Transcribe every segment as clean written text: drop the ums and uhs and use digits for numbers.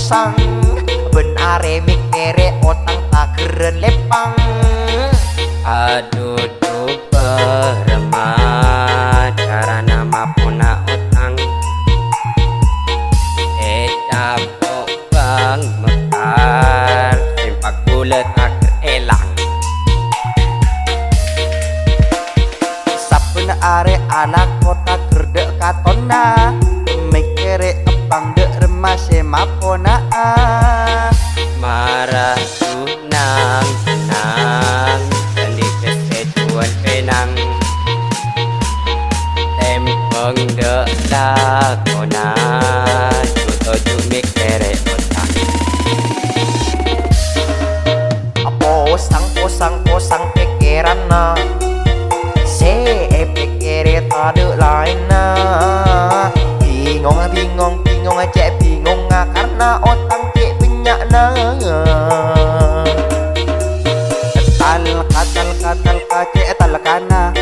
pusang ben are mikere otang tak keren lepang. Aduh tuh beremah cara nama puna utang capok bang mekar simpak bulat akhir elang Saben are anak kota gerdek katona mikere epang dek remase mapona marah tunang tenang dan kesejuan penang tempeng dek lakona tutu mikere otak posang pikiran na se pikire tade lain na bingung cek bingung karena otang cek banyak na katal cek talakana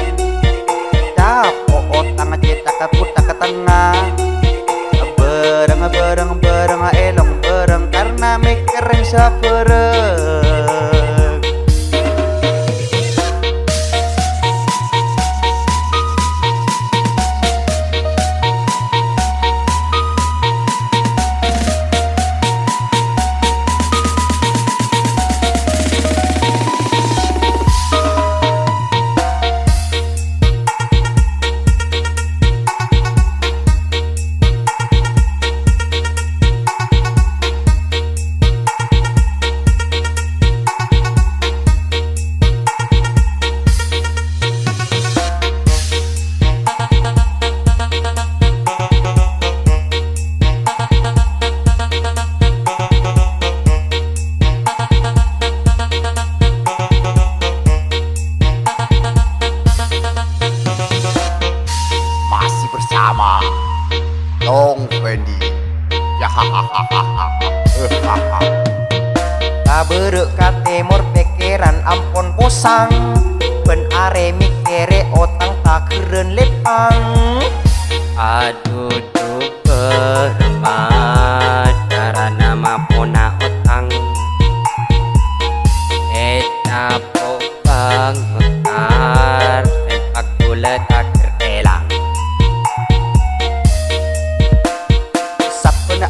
dapo otang cek tak putak ke tengah bereng elong bereng karena mikirin sapereng. Bersama Dong Fendi ya hahaha kaberek ka timur pikiran ampun pusang ben are mikire otang tak keren lepang. aduh tuh beremah cara nama puna utang capok bang mekar simpak bulat akhir elang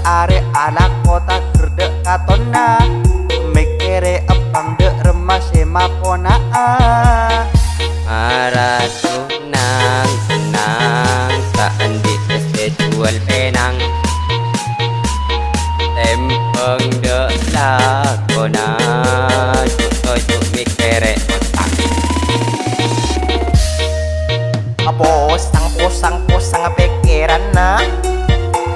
are anak kota gerdek katona mikire epang dek remase mapona marah tunang tenang saan di kesejual penang tempeng dek lakona tutu mikere otak posang pikiran na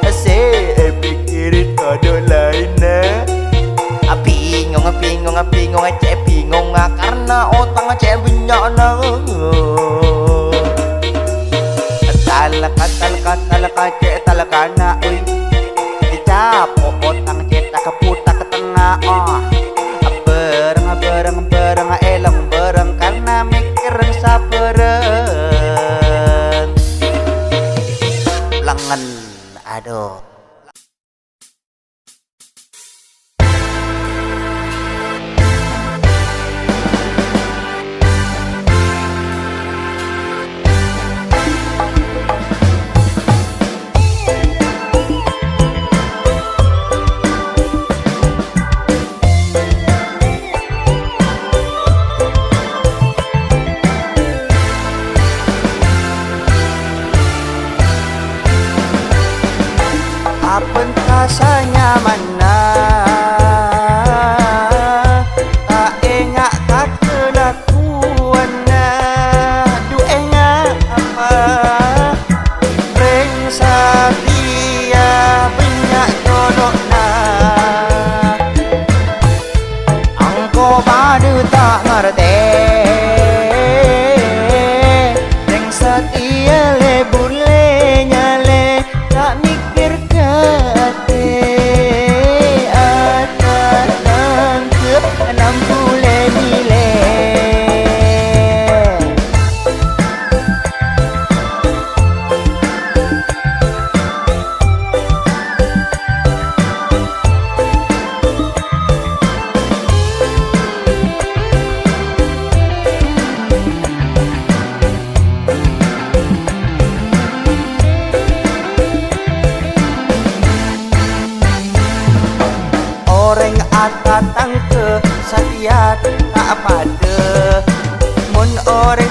se pikirin ada lain na bingung cek bingung karena otang cek banyak na katal cek talakana uy capok otang cek tak keputak ke tengah bereng elong bereng karena mikirin sapereng lengan aduh.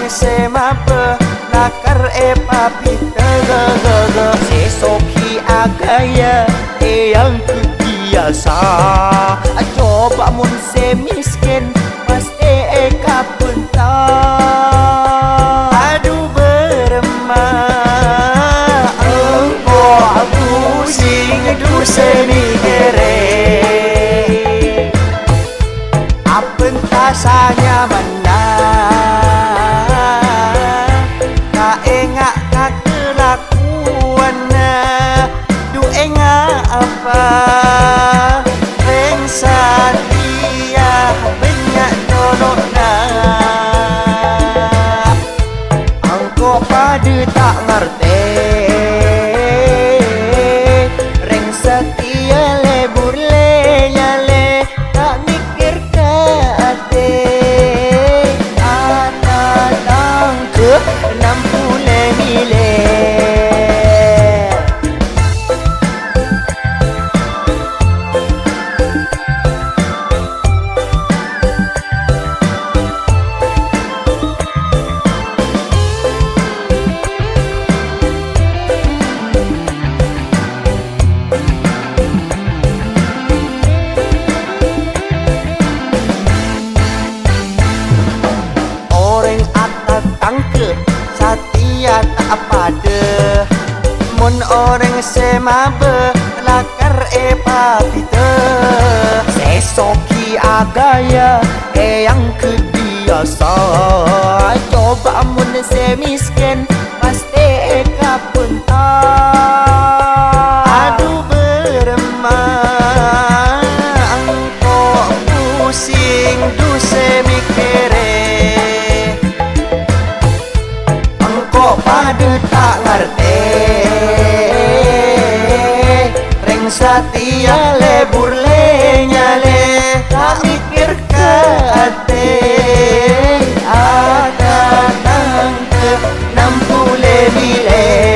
semape lakar papita sesoki agaya yang kebiasa coba mun semiskin pasti kapenta aduh beremah engkau pusing du semikere apentasanya mana tak engak tak kelakuanna du engak apa rengsa dia banyak dolokna angko pada tak ngerti reng setia lebur le nyale tak mikir ke ate ada tangke 60 nilai Satia tak pada mun orang semabe lakar papita sesoki agaya yang kebiasa coba mun semiskin pasti kapenta aduh beremah angko pusing du semikere pada tak ngerti reng setia lebur le nyale tak mikir ke ate ada tangke 60 nilai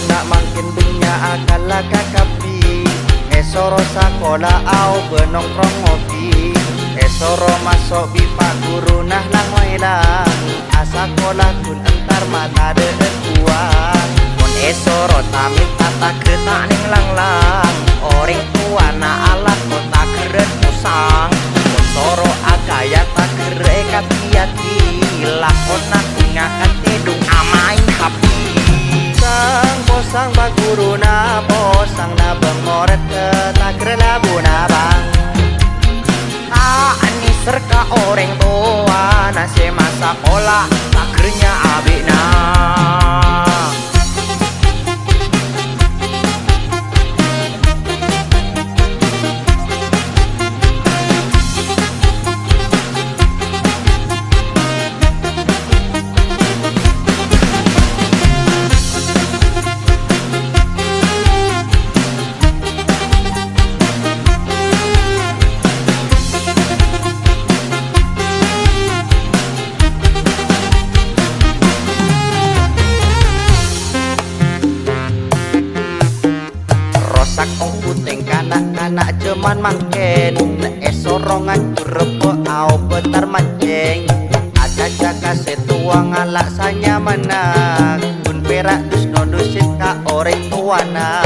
nak makin dunia akala kakapi esoro sakola au benongkrong ngopi esoro masuk bipa guru nah lang wailang asakola kun entar mata de kuat mon esoro tamit tata kereta ning lang orang tua na alat kota keret musang mon soro agaya tak kere kapiati lakona tingakan tedung amain hapi sang posang baguru na posang na bengoret ke takre labu na bang ani serka orang tua na semasa kola takrenya abina anak cuman makin esorongan curepo au betar mancing ada jaka setua ngalak sanya mana kun perak dus nodusit ka orang tuana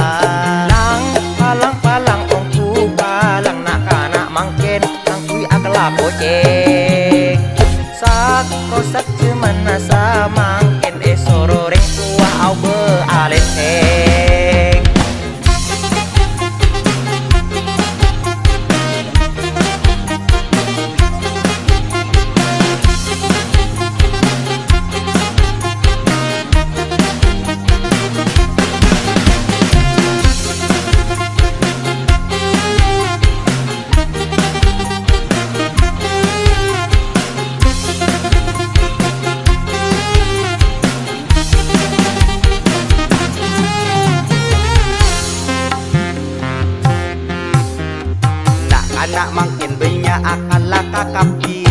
lang palang ongku palang nak anak makin ang kui akla boceng sak rosak cuman nasa makin esoro ring tua au be aleteng akan lakakapi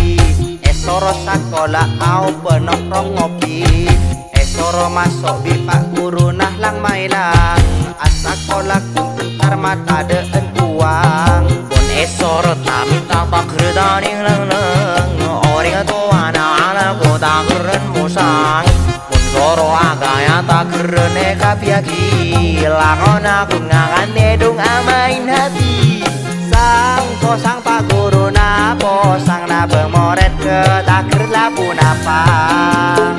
esoro sekolah au penongkrong ngopi esoro masuk bipak guru nah lang mailang asakola kuntar mata deen uang pun esoro tamita pakredaning lang orang tua anak kota keren musang pun soro agaya tak keren eka piaki lakon aku ngangan nedung amain hati sang posang pak guru na posang na bemoret ke takir lapu napang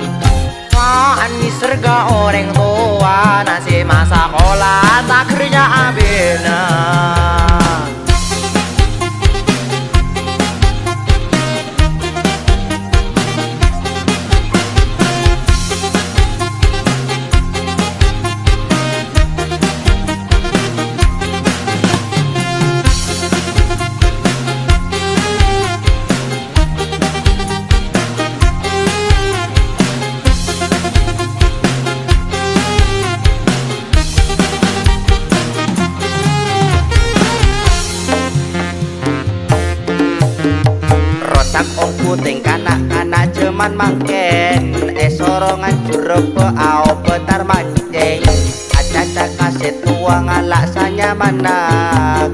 ani serga orang tua nasi masa sekolah tak kerja abena rosak ongku ting kanak-kanak jeman mangken esoro ngancur pe au petar manceng acaca kaset tua ngalak sanya mana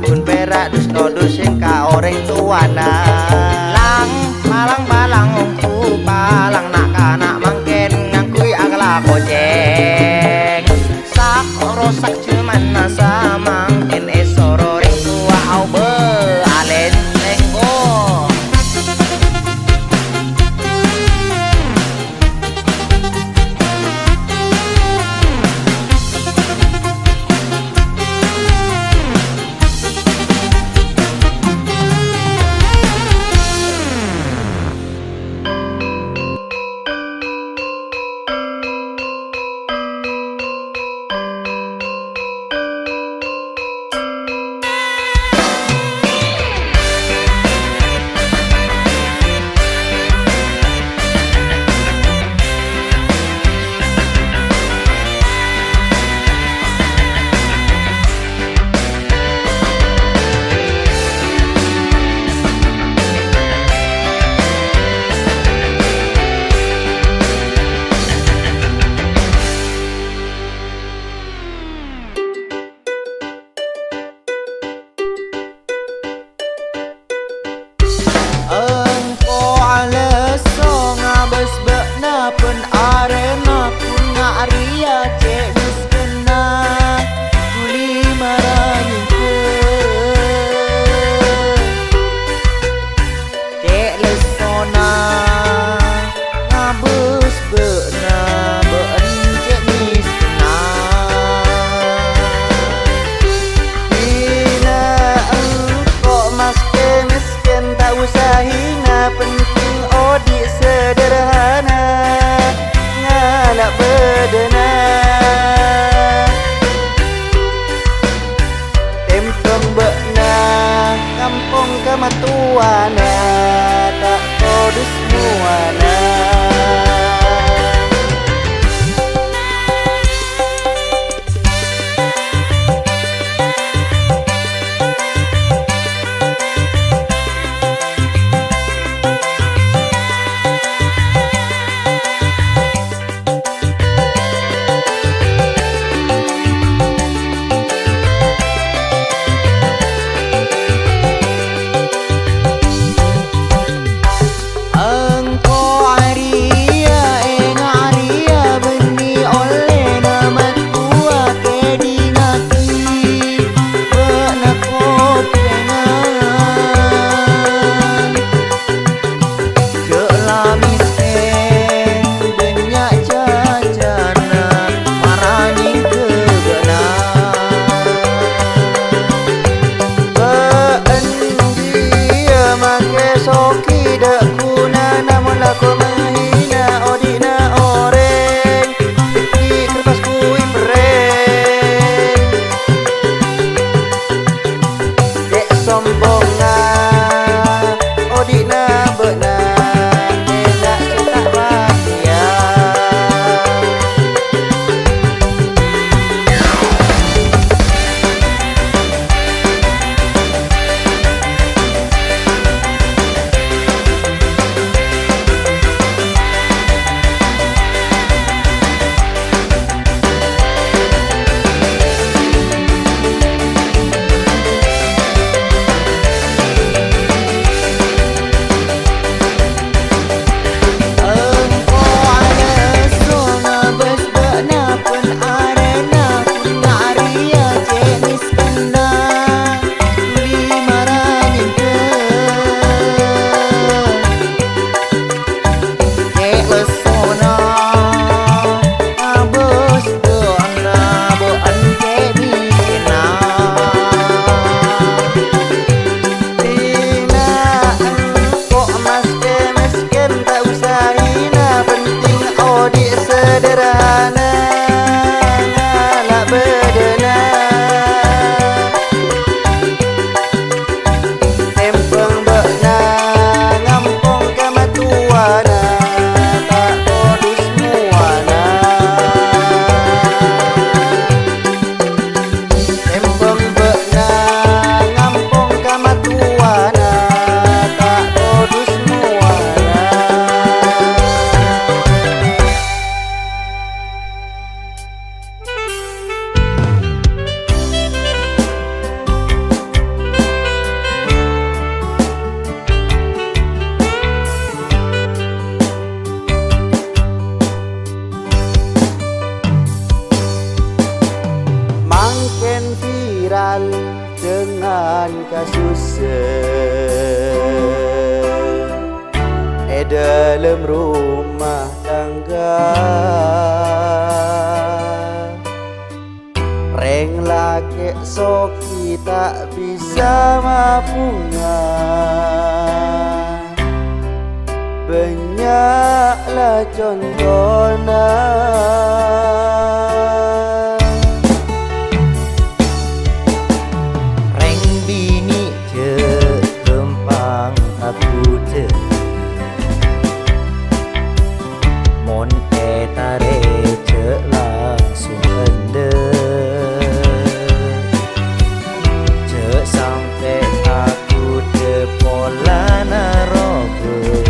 kun perak dus dusin ka orang tuana lang malang balang ongku balang nak kanak mangken ngangkui agla koceng sak rosak jeman nasa mangken esoro ring tua au be alen lenggo dalam rumah tangga. Reng laki soki tak bisa mapunga, banyaklah contohnya. Reng bini je kempang aku je, mon etare je langsung ende, je sampai aku de pola naroge.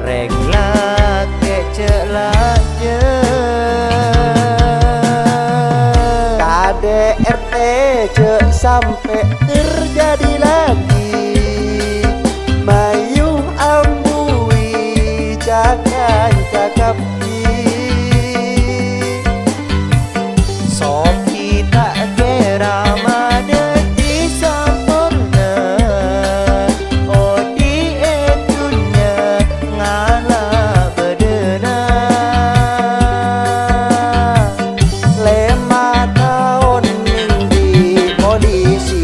Reng laki celak je KDRT je sampai terjadi lagi, mayuh ambui cakan cakapi. Soki tak kira madeti sempurna, oh di dunia ngalah berdena. 5 tahun ning di polisi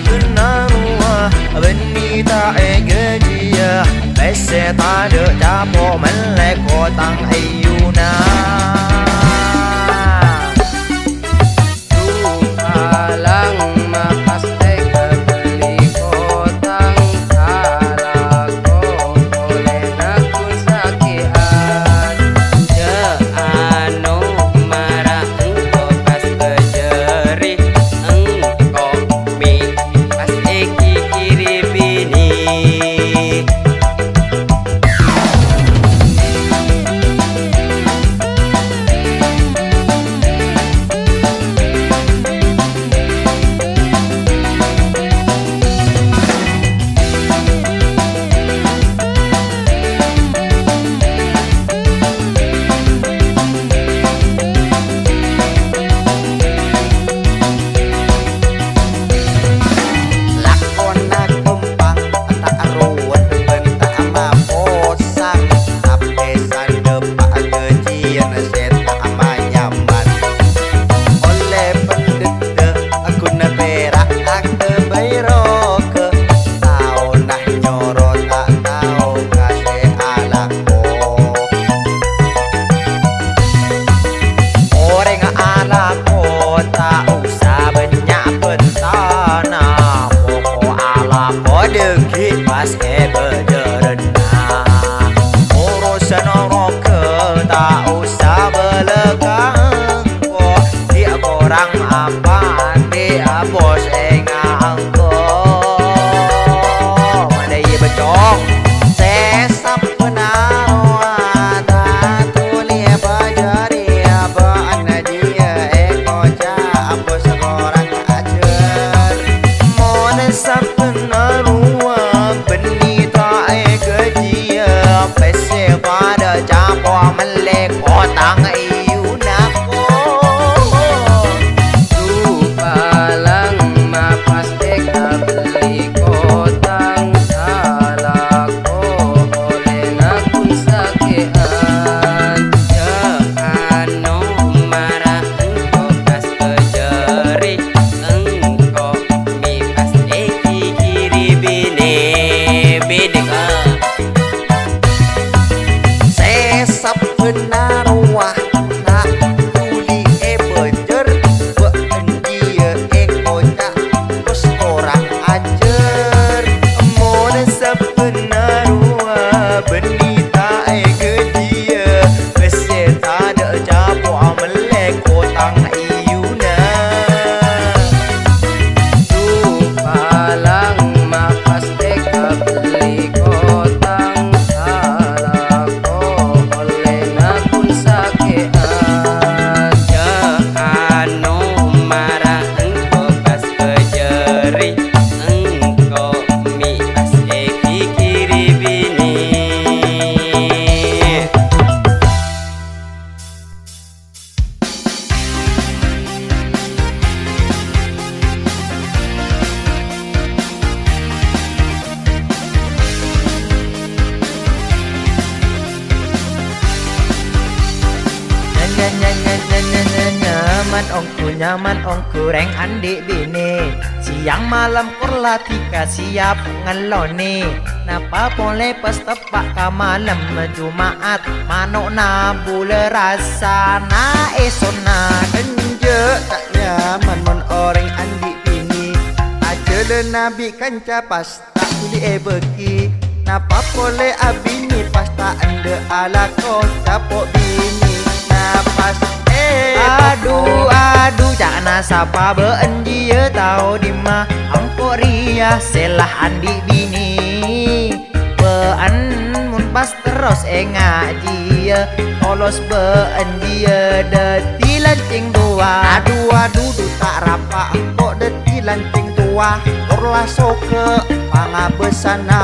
benar wah beni ta dia bese ta de capo melek kotang ayuna Alang mapas beli kotang alako oleh nakun sakian je anu marah engko pas kejeri engko mi pas eki kiri bini pas berjerena urusan orang ke tak usah belakang kok dia orang apa dia bos engangko mana ia becok sesap benar tak tulis bajari apa anda dia ekoja bos seorang ajar mana benar pada capo melek kotang ayuna ko palang mapas deka beli kotang alako oleh nakun sakian je anu marah engko pas kejeri engko mi pas eki kiri bini sesap benar wah nak tuli bejer dia ekoja bos orang ajar mon sebenar wah benita dia bese ada japo melek kotang ayuna tu palang mapas deka beli kotang nyaman ongku reng andi bini siang malam kurlatika siap ngelone napa boleh pas tepak ka malam Jumaat manuk na bule rasa na esona kenje tak nyaman mon orang andi bini aja le nabi kanca pas tak kuli beki napa boleh abini pas tak ande ala ko capok bini napas aduh jangan sapa beun dia tahu di mah angko ria selah andi bini beun mun pas terus ngaji polos beun dia deti lancing dua aduh tak rapa kok deti lancing tua urlah soke pangabesana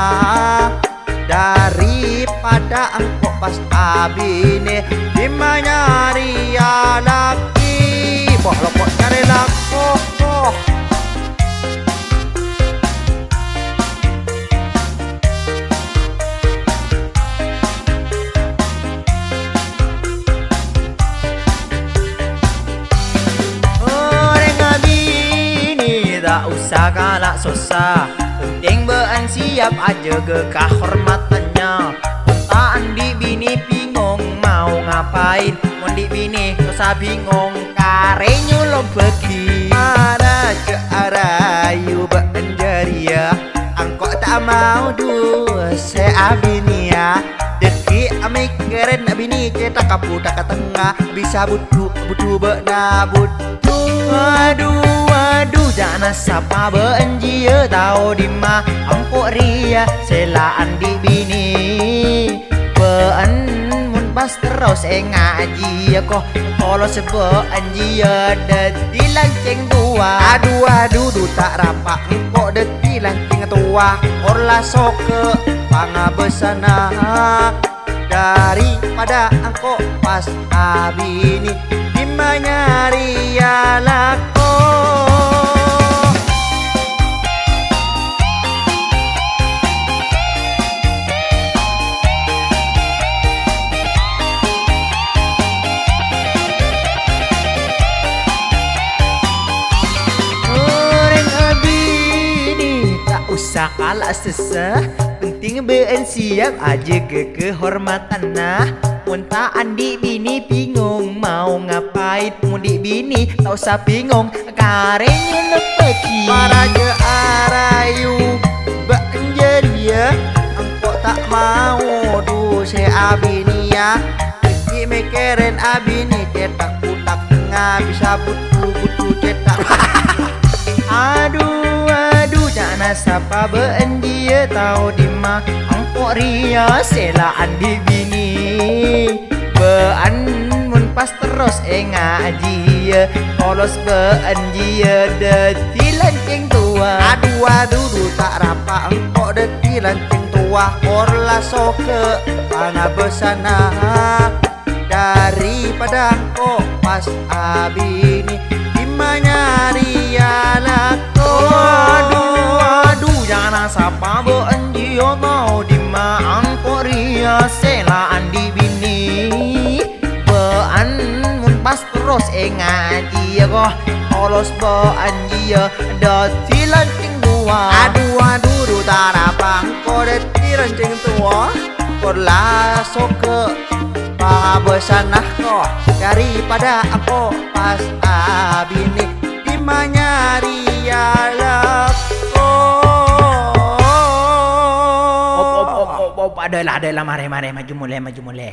daripada engkau pas abine dimanya ria laki boh lopok cari lako orang abini tak usah bisa galak susah, penting bean siap aja ke kehormatannya. Tak andi bini bingung mau ngapain, mondi bini dosa bingung karenyo lo pergi. Mana ke arayu berenjeria, angkok tak mau dua se abinia. Deki amik keren abini cetak kapu tak ke tengah, bisa butuh bena butuh. Aduh jangan sapa benjia tau di ma angkok ria selaan di bini ben mun pas terus ngaji kok kalau sebe anjia dadi lanceng tua. Aduh tak rapak kok deki lancing tua, orla soke pangabesana daripada angkok pas abini dimanya ria lako. Usah kalah sesah, penting bean siap aja ke kehormatan nah. Munta andi bini bingung mau ngapain, mundi bini tak usah bingung karenyo lepeki. Para je arayu banjeria, angkok tak mau du se abinia. Deki mekeren abini cetak putak tengah, bisa butuh cetak. Aduh jangan sapa benjia tau di ma angkok ria selaan di bini bean mun pas terus ngaji polos benjia deti lanceng tua. Aduh tak rapa angkok deti lanceng tua, korla soke pana besana daripada angkok pas abini dimanya ria lako. Aduh jangan sapa benjia tau di ma angkok ria selaan di bini bean mun pas terus ngaji kok polos benjia deti lanceng tua. Aduh tarapang kok deti lanceng tua, korla soke pangabesanah kok daripada aku pas abini dimanya ria lako. Adalah mare maju mulai